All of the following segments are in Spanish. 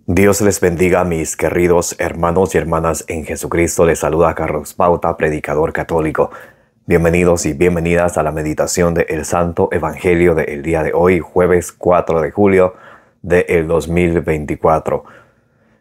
Dios les bendiga, mis queridos hermanos y hermanas en Jesucristo. Les saluda Carlos Pauta, predicador católico. Bienvenidos y bienvenidas a la meditación del Santo Evangelio del día de hoy, jueves 4 de julio del 2024.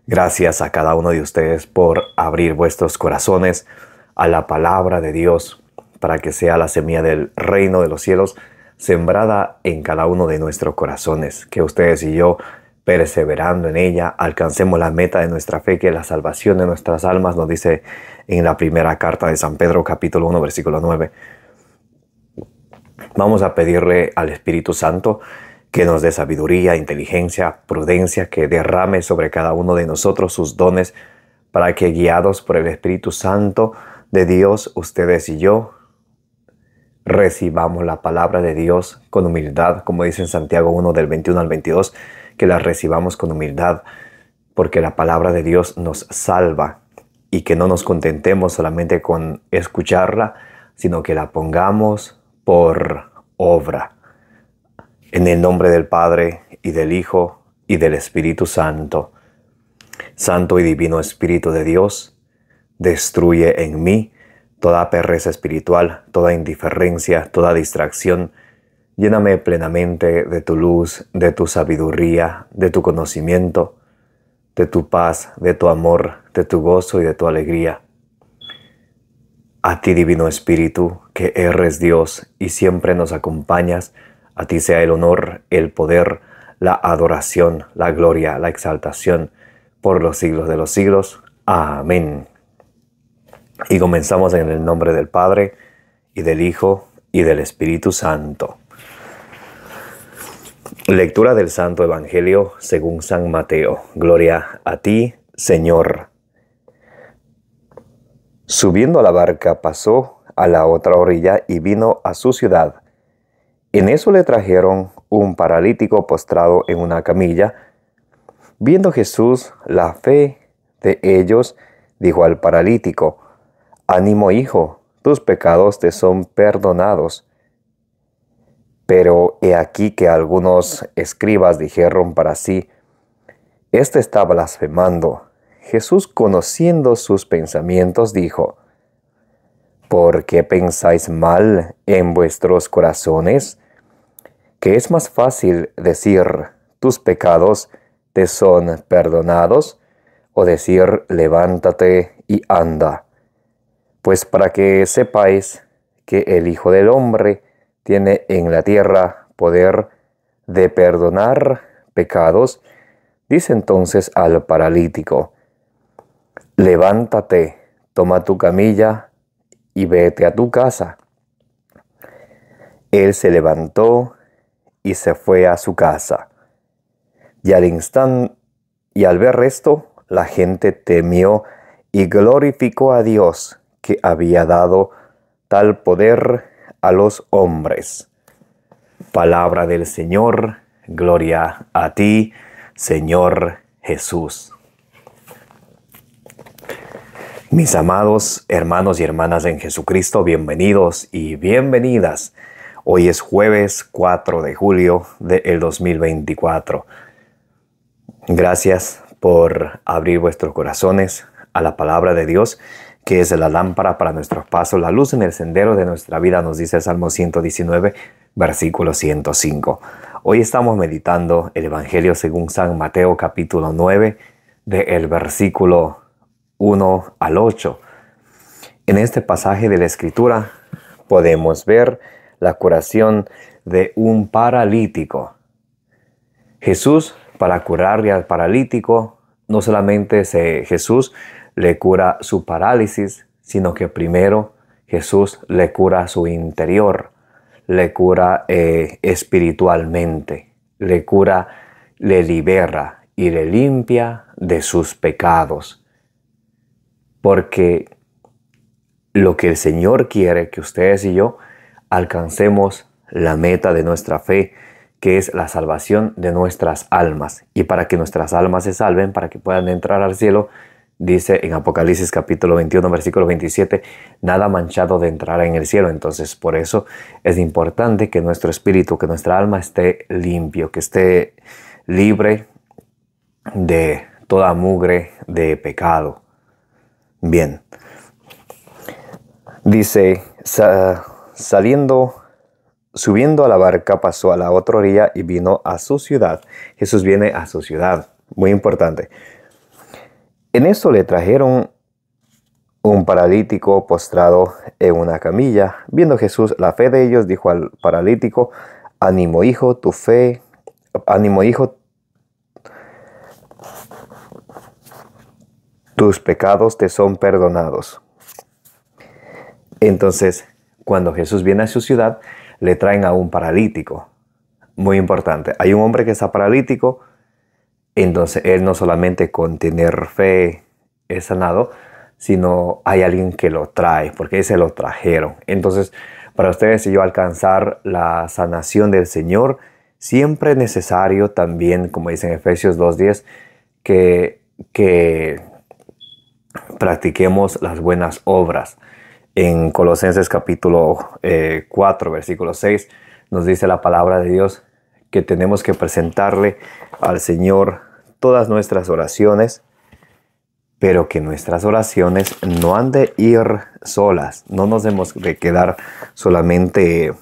Gracias a cada uno de ustedes por abrir vuestros corazones a la palabra de Dios para que sea la semilla del reino de los cielos sembrada en cada uno de nuestros corazones. Que ustedes y yo, perseverando en ella, alcancemos la meta de nuestra fe, que es la salvación de nuestras almas, nos dice en la primera carta de San Pedro, capítulo 1, versículo 9. Vamos a pedirle al Espíritu Santo que nos dé sabiduría, inteligencia, prudencia, que derrame sobre cada uno de nosotros sus dones, para que, guiados por el Espíritu Santo de Dios, ustedes y yo recibamos la palabra de Dios con humildad, como dice en Santiago 1 del 21 al 22, que la recibamos con humildad, porque la palabra de Dios nos salva, y que no nos contentemos solamente con escucharla, sino que la pongamos por obra. En el nombre del Padre, y del Hijo, y del Espíritu Santo. Santo y divino Espíritu de Dios, destruye en mí toda pereza espiritual, toda indiferencia, toda distracción. Lléname plenamente de tu luz, de tu sabiduría, de tu conocimiento, de tu paz, de tu amor, de tu gozo y de tu alegría. A ti, divino Espíritu, que eres Dios y siempre nos acompañas, a ti sea el honor, el poder, la adoración, la gloria, la exaltación, por los siglos de los siglos. Amén. Y comenzamos en el nombre del Padre, y del Hijo, y del Espíritu Santo. Lectura del Santo Evangelio según San Mateo. Gloria a ti, Señor. Subiendo a la barca, pasó a la otra orilla y vino a su ciudad. En eso le trajeron un paralítico postrado en una camilla. Viendo Jesús la fe de ellos, dijo al paralítico: «Ánimo, hijo, tus pecados te son perdonados». Pero he aquí que algunos escribas dijeron para sí: «Este está blasfemando». Jesús, conociendo sus pensamientos, dijo: «¿Por qué pensáis mal en vuestros corazones? ¿Que es más fácil decir: tus pecados te son perdonados, o decir: levántate y anda? Pues para que sepáis que el Hijo del Hombre tiene en la tierra poder de perdonar pecados». Dice entonces al paralítico: «Levántate, toma tu camilla y vete a tu casa». Él se levantó y se fue a su casa. Y al ver esto, la gente temió y glorificó a Dios, que había dado tal poder a los hombres. Palabra del Señor. Gloria a ti, Señor Jesús. Mis amados hermanos y hermanas en Jesucristo, bienvenidos y bienvenidas. Hoy es jueves 4 de julio del 2024. Gracias por abrir vuestros corazones a la palabra de Dios, que es la lámpara para nuestros pasos, la luz en el sendero de nuestra vida, nos dice el Salmo 119, versículo 105. Hoy estamos meditando el Evangelio según San Mateo, capítulo 9, del versículo 1 al 8. En este pasaje de la Escritura podemos ver la curación de un paralítico. Jesús, para curarle al paralítico, no solamente Jesús le cura su parálisis, sino que primero Jesús le cura su interior, le cura espiritualmente, le cura, le libera y le limpia de sus pecados. Porque lo que el Señor quiere que ustedes y yo alcancemos la meta de nuestra fe, que es la salvación de nuestras almas. Y para que nuestras almas se salven, para que puedan entrar al cielo, dice en Apocalipsis capítulo 21, versículo 27, nada manchado de entrar en el cielo. Entonces, por eso es importante que nuestro espíritu, que nuestra alma esté limpio, que esté libre de toda mugre de pecado. Bien. Dice, subiendo a la barca, pasó a la otra orilla y vino a su ciudad. Jesús viene a su ciudad. Muy importante. En esto le trajeron un paralítico postrado en una camilla. Viendo Jesús la fe de ellos, dijo al paralítico: ánimo, hijo, tus pecados te son perdonados. Entonces, cuando Jesús viene a su ciudad, le traen a un paralítico. Muy importante. Hay un hombre que está paralítico. Entonces, él no solamente con tener fe es sanado, sino hay alguien que lo trae, porque se lo trajeron. Entonces, para ustedes y yo alcanzar la sanación del Señor, siempre es necesario también, como dice en Efesios 2:10, que practiquemos las buenas obras. En Colosenses capítulo 4, versículo 6, nos dice la palabra de Dios que tenemos que presentarle al Señor todas nuestras oraciones, pero que nuestras oraciones no han de ir solas. No nos debemos de quedar solamente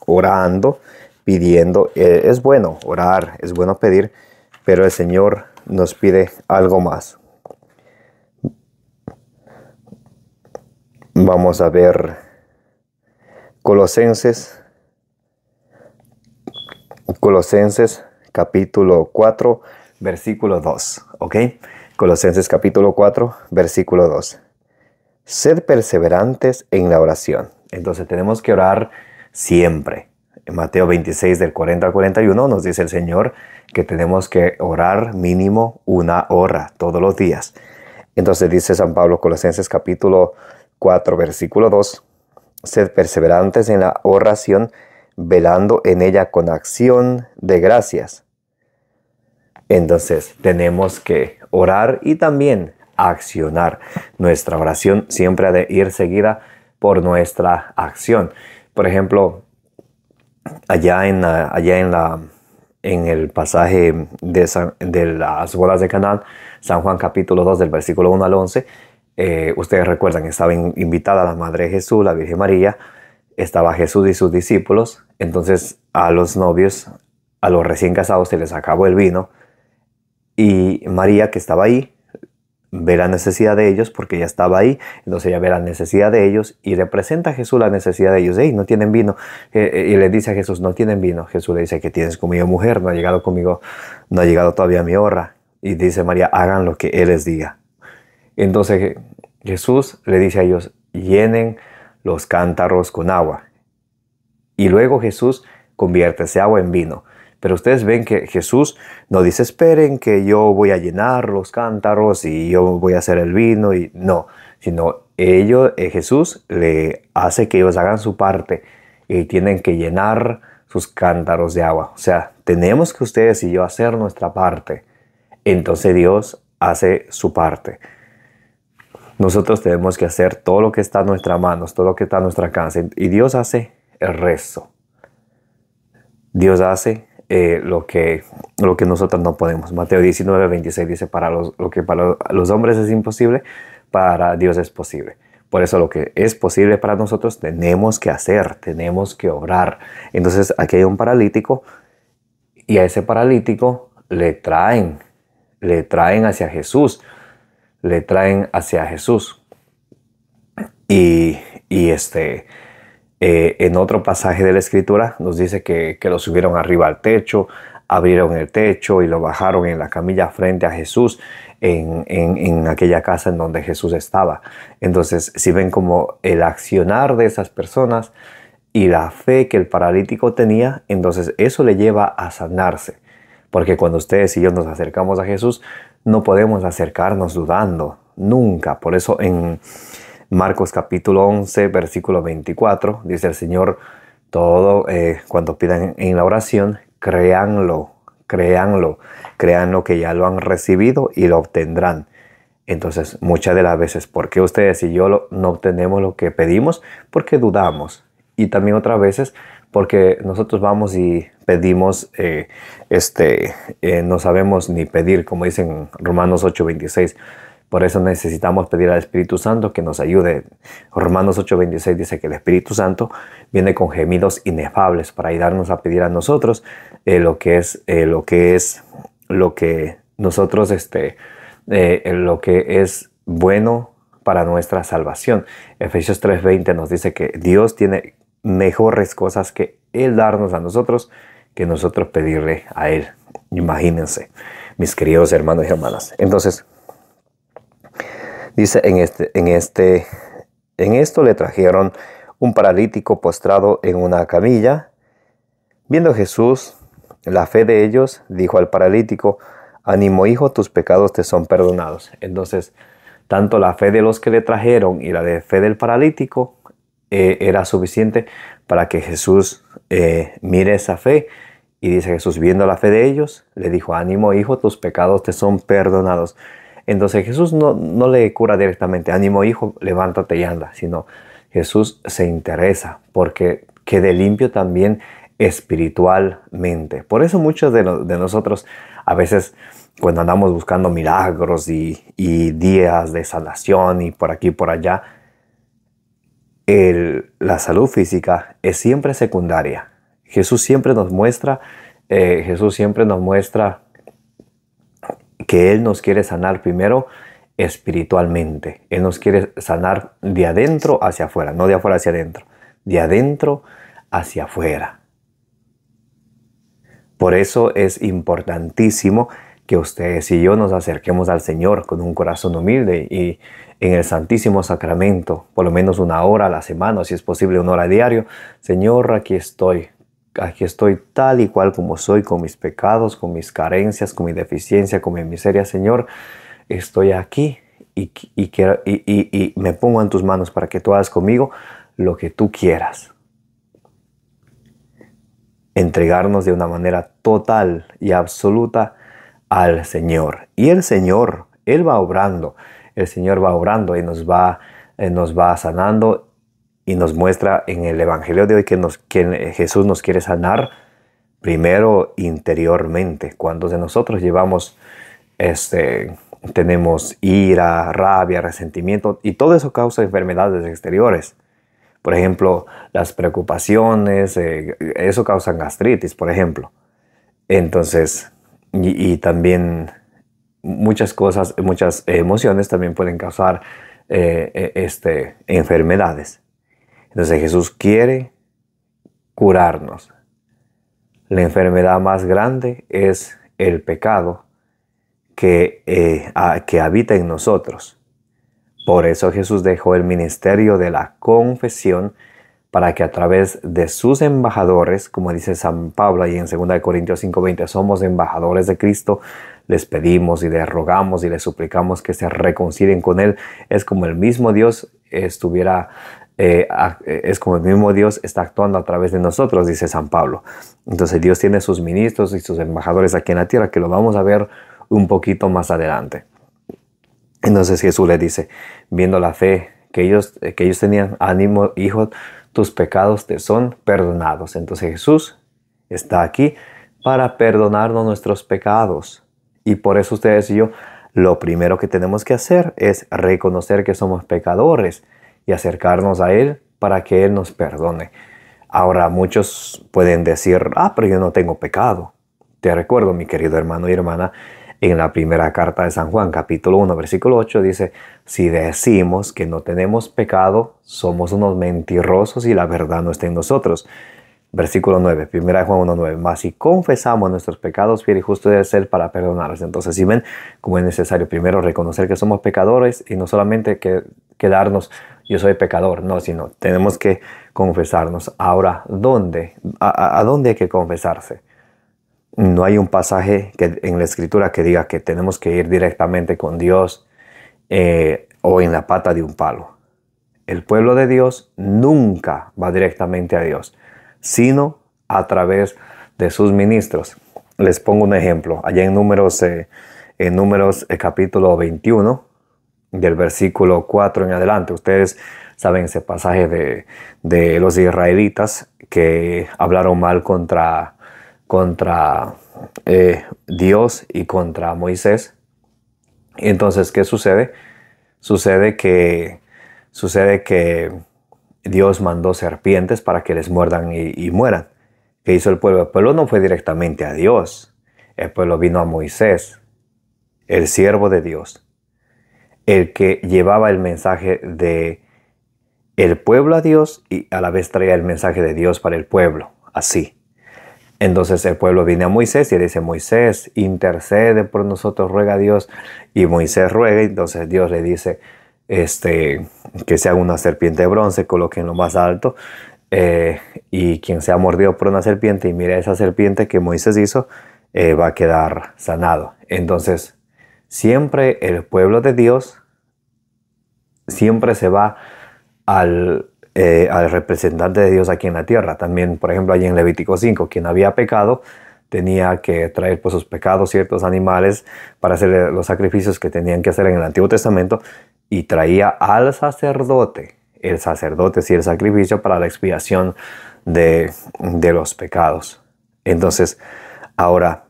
orando, pidiendo. Es bueno orar, es bueno pedir, pero el Señor nos pide algo más. Vamos a ver Colosenses capítulo 4, versículo 2. ¿Ok? Colosenses capítulo 4, versículo 2. Sed perseverantes en la oración. Entonces tenemos que orar siempre. En Mateo 26, del 40 al 41, nos dice el Señor que tenemos que orar mínimo 1 hora todos los días. Entonces dice San Pablo, Colosenses capítulo 4, versículo 2. Sed perseverantes en la oración, velando en ella con acción de gracias. Entonces tenemos que orar y también accionar. Nuestra oración siempre ha de ir seguida por nuestra acción. Por ejemplo, allá en el pasaje de las bodas de Canaán, San Juan capítulo 2, del versículo 1 al 11, ustedes recuerdan, estaba invitada la Madre de Jesús, la Virgen María, estaba Jesús y sus discípulos. Entonces a los novios, a los recién casados, se les acabó el vino, y María, que estaba ahí, ve la necesidad de ellos porque ella estaba ahí. Entonces ella ve la necesidad de ellos y le presenta a Jesús la necesidad de ellos. Hey, no tienen vino. Y le dice a Jesús, no tienen vino. Jesús le dice, ¿qué tienes conmigo, mujer? No ha llegado conmigo, no ha llegado todavía mi hora. Y dice María, hagan lo que Él les diga. Entonces Jesús le dice a ellos, llenen los cántaros con agua. Y luego Jesús convierte ese agua en vino. Pero ustedes ven que Jesús no dice, esperen que yo voy a llenar los cántaros y yo voy a hacer el vino. Y no, sino Jesús le hace que ellos hagan su parte y tienen que llenar sus cántaros de agua. O sea, tenemos que ustedes y yo hacer nuestra parte. Entonces Dios hace su parte. Nosotros tenemos que hacer todo lo que está en nuestras manos, todo lo que está a nuestro alcance. Y Dios hace el resto. Dios hace lo que nosotros no podemos. Mateo 19, 26 dice, lo que para los hombres es imposible, para Dios es posible. Por eso lo que es posible para nosotros tenemos que hacer, tenemos que obrar. Entonces aquí hay un paralítico y a ese paralítico le traen hacia Jesús. Le traen hacia Jesús. En otro pasaje de la Escritura nos dice que lo subieron arriba al techo, abrieron el techo y lo bajaron en la camilla frente a Jesús en aquella casa en donde Jesús estaba. Entonces, si ven como el accionar de esas personas y la fe que el paralítico tenía, entonces eso le lleva a sanarse. Porque cuando ustedes y yo nos acercamos a Jesús, no podemos acercarnos dudando, nunca. Por eso en Marcos capítulo 11, versículo 24, dice el Señor, todo cuando pidan en la oración, créanlo que ya lo han recibido y lo obtendrán. Entonces, muchas de las veces, ¿por qué ustedes y yo no obtenemos lo que pedimos? Porque dudamos. Y también otras veces, porque nosotros vamos y pedimos, no sabemos ni pedir, como dicen Romanos 8:26. Por eso necesitamos pedir al Espíritu Santo que nos ayude. Romanos 8:26 dice que el Espíritu Santo viene con gemidos inefables para ayudarnos a pedir a nosotros lo que nosotros, lo que es bueno para nuestra salvación. Efesios 3:20 nos dice que Dios tiene mejores cosas que Él darnos a nosotros que nosotros pedirle a Él. Imagínense, mis queridos hermanos y hermanas. Entonces, dice en esto le trajeron un paralítico postrado en una camilla. Viendo Jesús la fe de ellos, dijo al paralítico: ánimo, hijo, tus pecados te son perdonados. Entonces, tanto la fe de los que le trajeron y la de fe del paralítico era suficiente para que Jesús mire esa fe. Y dice Jesús, viendo la fe de ellos, le dijo: ánimo, hijo, tus pecados te son perdonados. Entonces Jesús no le cura directamente: ánimo, hijo, levántate y anda. Sino Jesús se interesa porque quede limpio también espiritualmente. Por eso muchos de nosotros a veces, cuando andamos buscando milagros y días de sanación y por aquí y por allá, la salud física es siempre secundaria. Jesús siempre nos muestra que Él nos quiere sanar primero espiritualmente. Él nos quiere sanar de adentro hacia afuera, no de afuera hacia adentro, de adentro hacia afuera. Por eso es importantísimo que ustedes y yo nos acerquemos al Señor con un corazón humilde y en el Santísimo Sacramento, por lo menos 1 hora a la semana, si es posible 1 hora diario. Señor, aquí estoy tal y cual como soy, con mis pecados, con mis carencias, con mi deficiencia, con mi miseria. Señor, estoy aquí y me pongo en tus manos para que tú hagas conmigo lo que tú quieras. Entregarnos de una manera total y absoluta al Señor. Y el Señor, Él va obrando. El Señor va obrando y nos va sanando. Y nos muestra en el Evangelio de hoy que Jesús nos quiere sanar primero interiormente. Cuando de nosotros tenemos ira, rabia, resentimiento, y todo eso causa enfermedades exteriores. Por ejemplo, las preocupaciones, eso causa gastritis, por ejemplo. Entonces, y también muchas cosas, muchas emociones también pueden causar enfermedades. Entonces Jesús quiere curarnos. La enfermedad más grande es el pecado que habita en nosotros. Por eso Jesús dejó el ministerio de la confesión para que a través de sus embajadores, como dice San Pablo ahí en 2 Corintios 5:20, somos embajadores de Cristo, les pedimos y les rogamos y les suplicamos que se reconcilien con Él. Es como el mismo Dios está actuando a través de nosotros, dice San Pablo. Entonces Dios tiene sus ministros y sus embajadores aquí en la tierra, que lo vamos a ver un poquito más adelante. Entonces Jesús le dice, viendo la fe que ellos tenían: ánimo, hijo, tus pecados te son perdonados. Entonces Jesús está aquí para perdonarnos nuestros pecados. Y por eso ustedes y yo, lo primero que tenemos que hacer es reconocer que somos pecadores y acercarnos a Él para que Él nos perdone. Ahora muchos pueden decir: pero yo no tengo pecado. Te recuerdo, mi querido hermano y hermana, en la primera carta de San Juan, capítulo 1, versículo 8, dice: si decimos que no tenemos pecado, somos unos mentirosos y la verdad no está en nosotros. Versículo 9, 1 Juan 1:9, mas si confesamos nuestros pecados, fiel y justo debe ser para perdonarlos. Entonces, si ven cómo es necesario primero reconocer que somos pecadores y no solamente quedarnos: yo soy pecador, no, sino tenemos que confesarnos. Ahora, ¿a dónde hay que confesarse? No hay un pasaje en la Escritura que diga que tenemos que ir directamente con Dios o en la pata de un palo. El pueblo de Dios nunca va directamente a Dios, sino a través de sus ministros. Les pongo un ejemplo. Allá en Números capítulo 21, del versículo 4 en adelante. Ustedes saben ese pasaje de los israelitas que hablaron mal contra contra Dios y contra Moisés. Entonces, ¿qué sucede? Sucede que Dios mandó serpientes para que les muerdan y mueran. ¿Qué hizo el pueblo? El pueblo no fue directamente a Dios. El pueblo vino a Moisés, el siervo de Dios, el que llevaba el mensaje de el pueblo a Dios y a la vez traía el mensaje de Dios para el pueblo, así. Entonces el pueblo viene a Moisés y le dice: Moisés, intercede por nosotros, ruega a Dios. Y Moisés ruega, y entonces Dios le dice que se haga una serpiente de bronce, coloque en lo más alto, y quien sea mordido por una serpiente y mire esa serpiente que Moisés hizo, va a quedar sanado. Entonces, siempre el pueblo de Dios siempre se va al representante de Dios aquí en la tierra. También, por ejemplo, allí en Levítico 5, quien había pecado tenía que traer por sus pecados ciertos animales para hacer los sacrificios que tenían que hacer en el Antiguo Testamento, y traía al sacerdote. El sacerdote hacía el sacrificio para la expiación de los pecados. Entonces, ahora,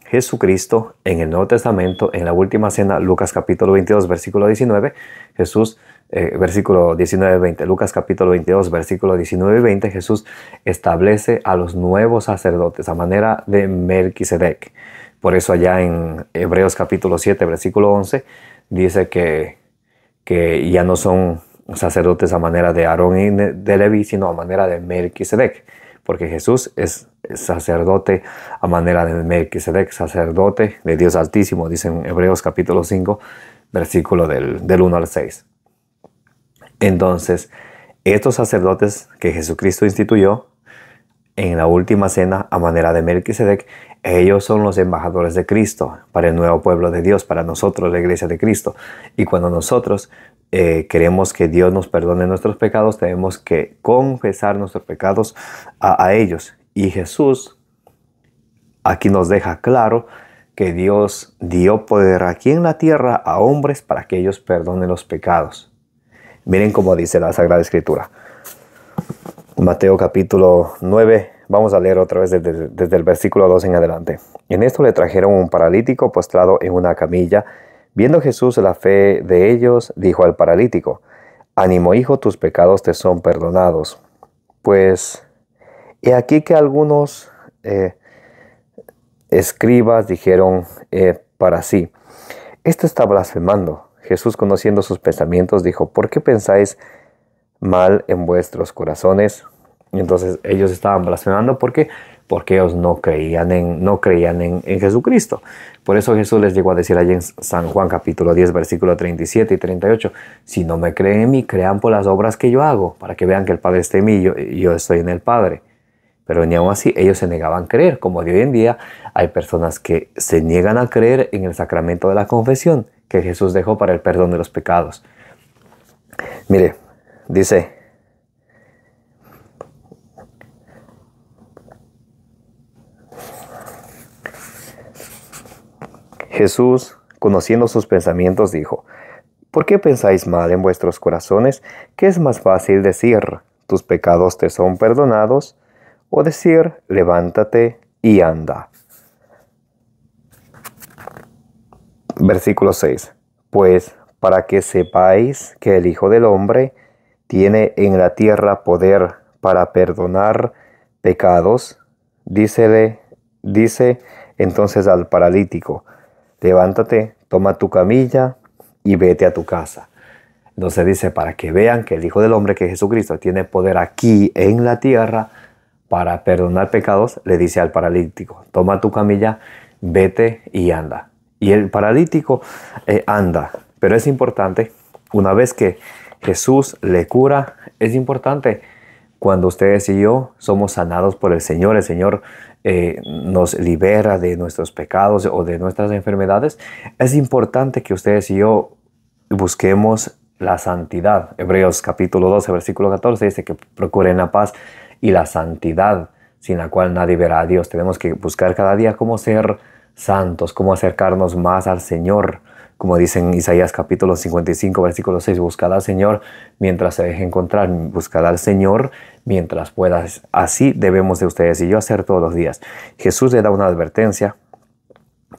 Jesucristo en el Nuevo Testamento, en la última cena, Lucas capítulo 22, versículo 19, Jesús, versículo 19-20, Lucas capítulo 22, versículo 19 y 20, Jesús establece a los nuevos sacerdotes a manera de Melquisedec. Por eso allá en Hebreos capítulo 7, versículo 11, dice que ya no son sacerdotes a manera de Aarón y de Leví, sino a manera de Melquisedec, porque Jesús es sacerdote a manera de Melquisedec, sacerdote de Dios Altísimo, dice en Hebreos capítulo 5, versículo del 1 al 6. Entonces, estos sacerdotes que Jesucristo instituyó en la última cena a manera de Melquisedec, ellos son los embajadores de Cristo para el nuevo pueblo de Dios, para nosotros, la iglesia de Cristo. Y cuando nosotros queremos que Dios nos perdone nuestros pecados, tenemos que confesar nuestros pecados a ellos. Y Jesús aquí nos deja claro que Dios dio poder aquí en la tierra a hombres para que ellos perdonen los pecados. Miren cómo dice la Sagrada Escritura. Mateo capítulo 9, vamos a leer otra vez desde el versículo 2 en adelante. En esto le trajeron un paralítico postrado en una camilla. Viendo Jesús la fe de ellos, dijo al paralítico: Ánimo, hijo, tus pecados te son perdonados. Pues he aquí que algunos escribas dijeron para sí: Este está blasfemando. Jesús, conociendo sus pensamientos, dijo: ¿Por qué pensáis mal en vuestros corazones? Y entonces ellos estaban blasfemando. ¿Por qué? Porque ellos no creían en Jesucristo. Por eso Jesús les llegó a decir allí en San Juan capítulo 10, versículo 37 y 38, si no me creen en mí, crean por las obras que yo hago, para que vean que el Padre está en mí y yo estoy en el Padre. Pero ni aun así ellos se negaban a creer, como de hoy en día hay personas que se niegan a creer en el sacramento de la confesión que Jesús dejó para el perdón de los pecados. Mire, dice: Jesús, conociendo sus pensamientos, dijo: ¿Por qué pensáis mal en vuestros corazones? ¿Qué es más fácil decir: tus pecados te son perdonados? O decir: levántate y anda. Versículo 6. Pues para que sepáis que el Hijo del Hombre tiene en la tierra poder para perdonar pecados, dice entonces al paralítico: levántate, toma tu camilla y vete a tu casa. Entonces dice, para que vean que el Hijo del Hombre, que Jesucristo, tiene poder aquí en la tierra para perdonar pecados, le dice al paralítico: toma tu camilla, vete y anda. Y el paralítico anda. Pero es importante, una vez que Jesús le cura, es importante cuando ustedes y yo somos sanados por el Señor nos libera de nuestros pecados o de nuestras enfermedades, es importante que ustedes y yo busquemos la santidad. Hebreos capítulo 12, versículo 14 dice que procuren la paz y la santidad, sin la cual nadie verá a Dios. Tenemos que buscar cada día cómo ser santos, cómo acercarnos más al Señor, como dice en Isaías capítulo 55, versículo 6, buscad al Señor mientras se deje encontrar, buscad al Señor mientras puedas. Así debemos de ustedes y yo hacer todos los días. Jesús le da una advertencia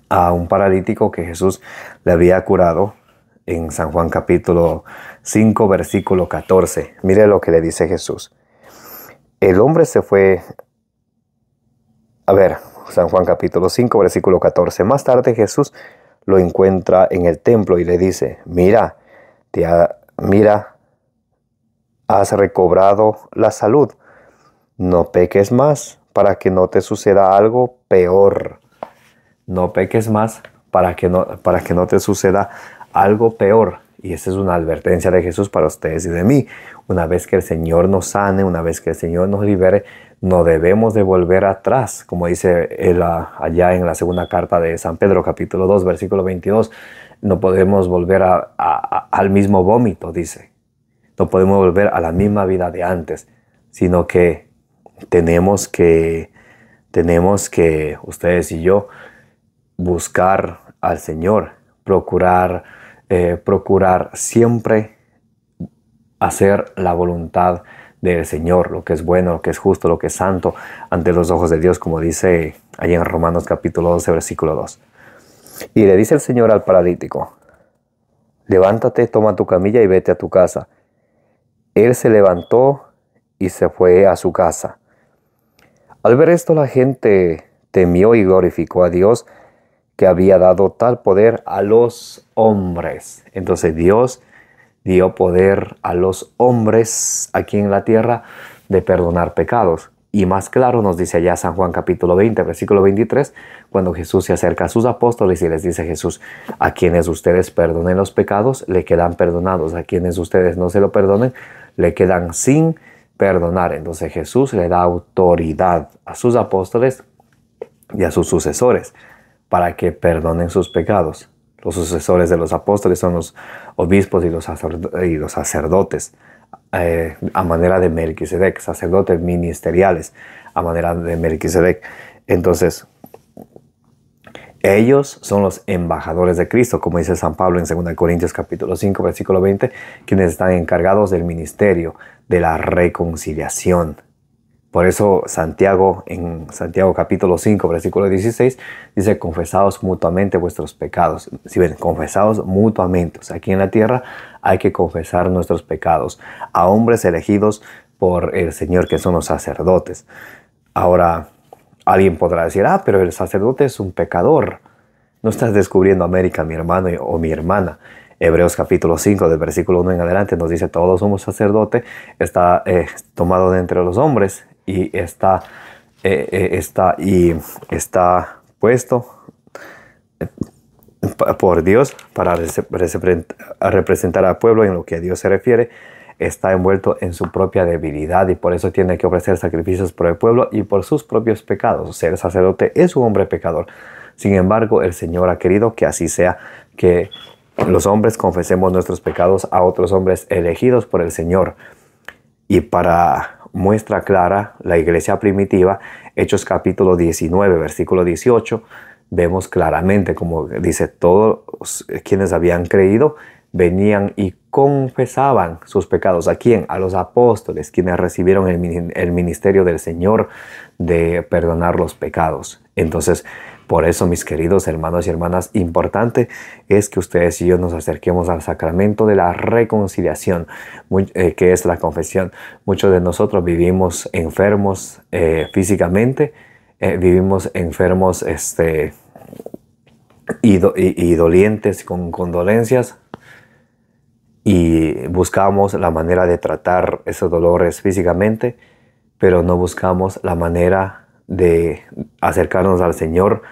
a un paralítico que Jesús le había curado en San Juan capítulo 5, versículo 14. Mire lo que le dice Jesús. El hombre se fue... San Juan capítulo 5, versículo 14. Más tarde Jesús lo encuentra en el templo y le dice, mira, has recobrado la salud. No peques más para que no te suceda algo peor. No peques más para que no te suceda algo peor. Y esa es una advertencia de Jesús para ustedes y de mí. Una vez que el Señor nos sane, una vez que el Señor nos libere, no debemos de volver atrás. Como dice él allá en la segunda carta de San Pedro, capítulo 2, versículo 22. No podemos volver al mismo vómito, dice. No podemos volver a la misma vida de antes, sino que tenemos que ustedes y yo, buscar al Señor, procurar siempre hacer la voluntad del Señor, lo que es bueno, lo que es justo, lo que es santo ante los ojos de Dios, como dice ahí en Romanos capítulo 12, versículo 2. Y le dice el Señor al paralítico, levántate, toma tu camilla y vete a tu casa. Él se levantó y se fue a su casa. Al ver esto, la gente temió y glorificó a Dios, que había dado tal poder a los hombres. Entonces Dios dio poder a los hombres aquí en la tierra de perdonar pecados. Y más claro nos dice allá San Juan capítulo 20, versículo 23, cuando Jesús se acerca a sus apóstoles y les dice Jesús, a quienes ustedes perdonen los pecados, le quedan perdonados. A quienes ustedes no se lo perdonen, le quedan sin perdonar. Entonces Jesús le da autoridad a sus apóstoles y a sus sucesores para que perdonen sus pecados. Los sucesores de los apóstoles son los obispos y los sacerdotes, a manera de Melquisedec, sacerdotes ministeriales, a manera de Melquisedec. Entonces, ellos son los embajadores de Cristo, como dice San Pablo en 2 Corintios capítulo 5, versículo 20, quienes están encargados del ministerio de la reconciliación. Por eso Santiago, en Santiago capítulo 5, versículo 16, dice, confesaos mutuamente vuestros pecados. Si ven, confesaos mutuamente. O sea, aquí en la tierra hay que confesar nuestros pecados a hombres elegidos por el Señor, que son los sacerdotes. Ahora, alguien podrá decir, pero el sacerdote es un pecador. No estás descubriendo América, mi hermano o mi hermana. Hebreos capítulo 5, del versículo 1 en adelante, nos dice, todos somos sacerdote, está tomado de entre los hombres, y está puesto por Dios para representar al pueblo en lo que a Dios se refiere. Está envuelto en su propia debilidad y por eso tiene que ofrecer sacrificios por el pueblo y por sus propios pecados. O sea, el sacerdote es un hombre pecador. Sin embargo, el Señor ha querido que así sea, que los hombres confesemos nuestros pecados a otros hombres elegidos por el Señor. Y para muestra clara, la iglesia primitiva, Hechos capítulo 19, versículo 18, vemos claramente como dice, todos quienes habían creído venían y confesaban sus pecados. ¿A quién? A los apóstoles, quienes recibieron el ministerio del Señor de perdonar los pecados. Entonces, por eso, mis queridos hermanos y hermanas, importante es que ustedes y yo nos acerquemos al sacramento de la reconciliación, que es la confesión. Muchos de nosotros vivimos enfermos físicamente, vivimos enfermos y dolientes con dolencias, y buscamos la manera de tratar esos dolores físicamente, pero no buscamos la manera de acercarnos al Señor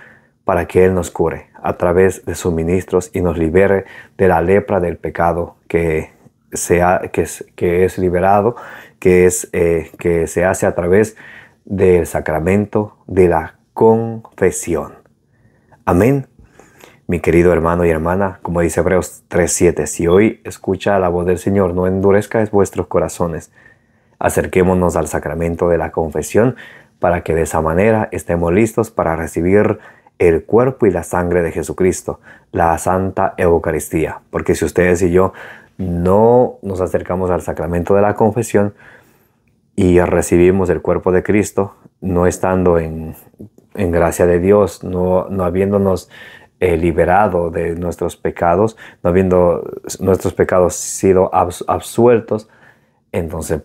para que Él nos cure a través de sus ministros y nos libere de la lepra del pecado que es liberado, que se hace a través del sacramento de la confesión. Amén. Mi querido hermano y hermana, como dice Hebreos 3:7, si hoy escucha la voz del Señor, no endurezcáis vuestros corazones. Acerquémonos al sacramento de la confesión para que de esa manera estemos listos para recibir el cuerpo y la sangre de Jesucristo, la Santa Eucaristía. Porque si ustedes y yo no nos acercamos al sacramento de la confesión y recibimos el cuerpo de Cristo, no estando en gracia de Dios, no habiéndonos liberado de nuestros pecados, no habiendo nuestros pecados sido absueltos, entonces,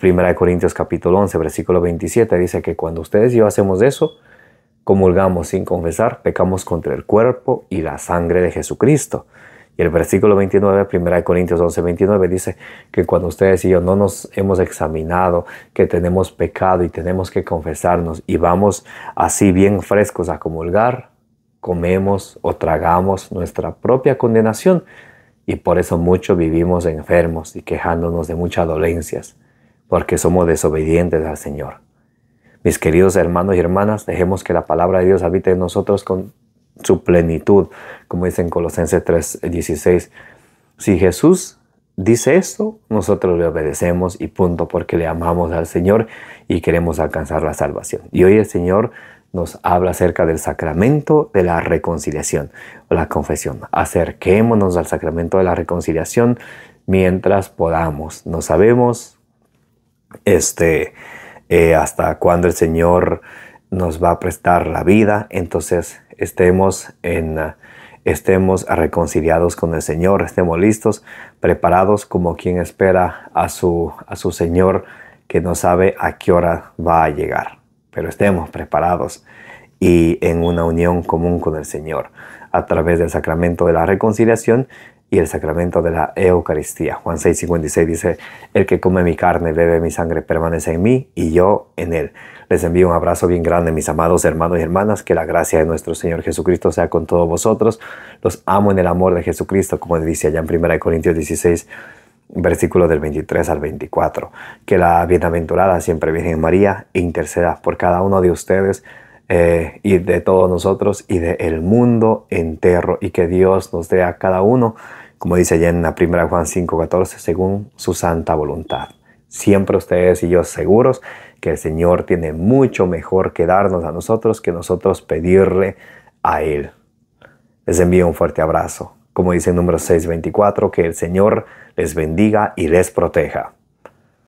1 Corintios capítulo 11, versículo 27 dice que cuando ustedes y yo hacemos eso, comulgamos sin confesar, pecamos contra el cuerpo y la sangre de Jesucristo. Y el versículo 29, 1 Corintios 11, 29 dice que cuando ustedes y yo no nos hemos examinado, que tenemos pecado y tenemos que confesarnos y vamos así bien frescos a comulgar, comemos o tragamos nuestra propia condenación. Y por eso muchos vivimos enfermos y quejándonos de muchas dolencias, porque somos desobedientes al Señor. Mis queridos hermanos y hermanas, dejemos que la palabra de Dios habite en nosotros con su plenitud, como dice en Colosenses 3:16. Si Jesús dice esto, nosotros le obedecemos y punto, porque le amamos al Señor y queremos alcanzar la salvación. Y hoy el Señor nos habla acerca del sacramento de la reconciliación o la confesión. Acerquémonos al sacramento de la reconciliación mientras podamos. No sabemos hasta cuándo el Señor nos va a prestar la vida, entonces estemos reconciliados con el Señor, estemos listos, preparados como quien espera a su Señor, que no sabe a qué hora va a llegar. Pero estemos preparados y en una unión común con el Señor a través del sacramento de la reconciliación y el sacramento de la Eucaristía. Juan 6:56 dice: el que come mi carne, bebe mi sangre, permanece en mí y yo en él. Les envío un abrazo bien grande, mis amados hermanos y hermanas. Que la gracia de nuestro Señor Jesucristo sea con todos vosotros. Los amo en el amor de Jesucristo, como dice allá en 1 Corintios 16, versículos del 23 al 24. Que la bienaventurada siempre Virgen María interceda por cada uno de ustedes y de todos nosotros y del mundo entero, y que Dios nos dé a cada uno, como dice allá en la 1 Juan 5:14, según su santa voluntad. Siempre ustedes y yo seguros que el Señor tiene mucho mejor que darnos a nosotros que nosotros pedirle a Él. Les envío un fuerte abrazo. Como dice en Números 6:24, que el Señor les bendiga y les proteja.